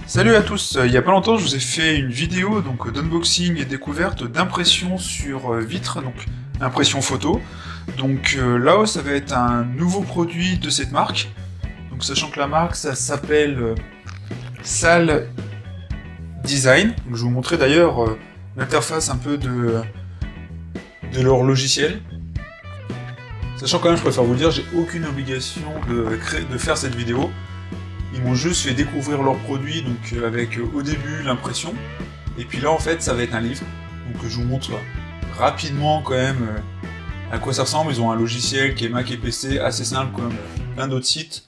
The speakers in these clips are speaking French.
Salut à tous, il y a pas longtemps je vous ai fait une vidéo d'unboxing et découverte d'impression sur vitre, donc impression photo. Donc là ça va être un nouveau produit de cette marque. Donc sachant que la marque ça s'appelle Salle Design. Donc, je vais vous montrer d'ailleurs l'interface un peu de leur logiciel. Sachant quand même, je préfère vous le dire, j'ai aucune obligation de faire cette vidéo. Ils m'ont juste fait découvrir leur produit, donc avec au début l'impression, et puis là en fait ça va être un livre. Donc je vous montre rapidement quand même à quoi ça ressemble. Ils ont un logiciel qui est Mac et PC, assez simple comme plein d'autres sites.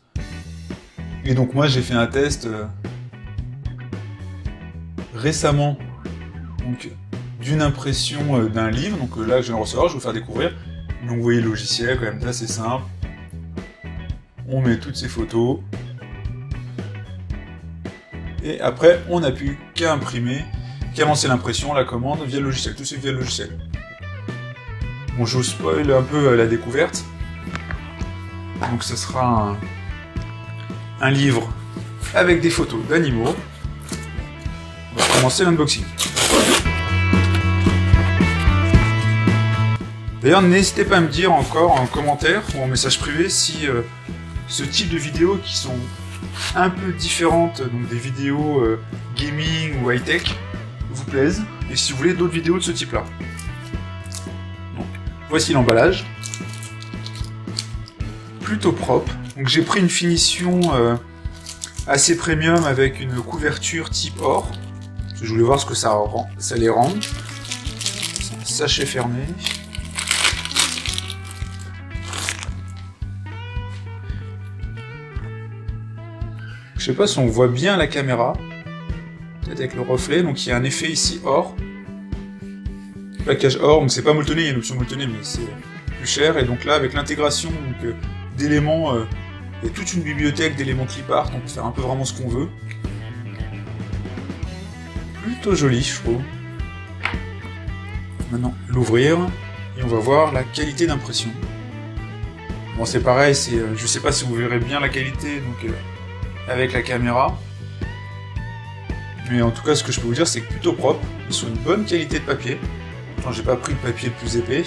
Et donc moi j'ai fait un test récemment d'une impression d'un livre, donc là je viens de recevoir, je vais vous faire découvrir. Donc vous voyez le logiciel quand même assez simple. On met toutes ces photos. Et après, on n'a plus qu'à imprimer, qu'à lancer l'impression, la commande via le logiciel. Tout c'est via le logiciel. Bon, je vous spoil un peu la découverte. Donc, ce sera un livre avec des photos d'animaux. On va commencer l'unboxing. D'ailleurs, n'hésitez pas à me dire encore en commentaire ou en message privé si ce type de vidéos qui sont un peu différentes, donc des vidéos gaming ou high-tech, vous plaisent, et si vous voulez d'autres vidéos de ce type-là. Donc, voici l'emballage. Plutôt propre. Donc j'ai pris une finition assez premium avec une couverture type or. Je voulais voir ce que ça les rend. C'est un sachet fermé. Je sais pas si on voit bien la caméra, peut-être avec le reflet, donc il y a un effet ici or, plaquage or, donc c'est pas molletonné, il y a une option molletonnée mais c'est plus cher, et donc là avec l'intégration d'éléments, il y a toute une bibliothèque d'éléments clip art, on peut faire un peu vraiment ce qu'on veut. Plutôt joli je trouve. Maintenant l'ouvrir, et on va voir la qualité d'impression. Bon c'est pareil, je sais pas si vous verrez bien la qualité, donc avec la caméra, mais en tout cas ce que je peux vous dire c'est que plutôt propre, ils sont une bonne qualité de papier. Enfin, j'ai pas pris le papier le plus épais.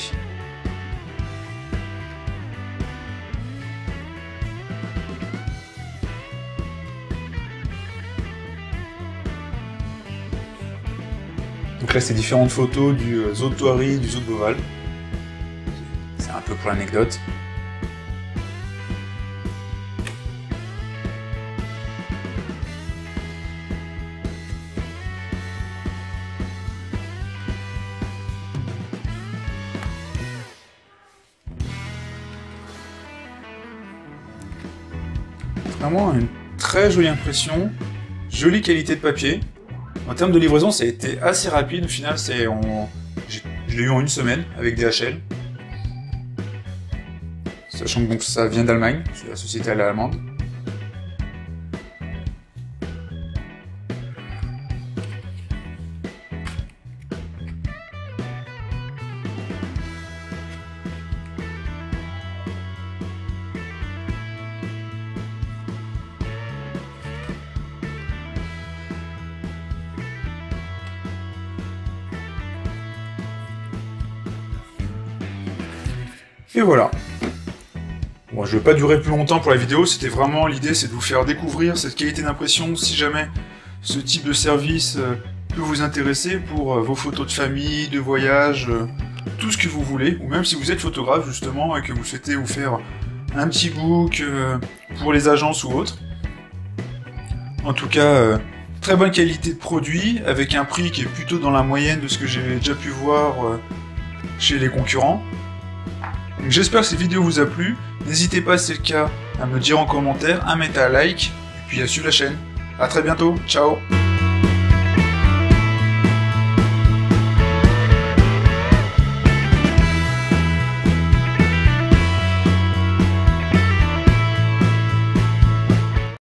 Donc là c'est différentes photos du zoo de Thoiry, du zoo de Beauval. C'est un peu pour l'anecdote. Vraiment une très jolie impression, jolie qualité de papier. En termes de livraison, ça a été assez rapide. Au final, je l'ai eu en une semaine avec DHL. Sachant que donc, ça vient d'Allemagne, c'est la société allemande. Et voilà. Bon, je ne vais pas durer plus longtemps pour la vidéo, c'était vraiment l'idée, c'est de vous faire découvrir cette qualité d'impression si jamais ce type de service peut vous intéresser pour vos photos de famille, de voyage, tout ce que vous voulez, ou même si vous êtes photographe justement et que vous souhaitez vous faire un petit book pour les agences ou autres. En tout cas, très bonne qualité de produit, avec un prix qui est plutôt dans la moyenne de ce que j'ai déjà pu voir chez les concurrents. J'espère que cette vidéo vous a plu, n'hésitez pas si c'est le cas à me dire en commentaire, à mettre un like, et puis à suivre la chaîne. A très bientôt, ciao.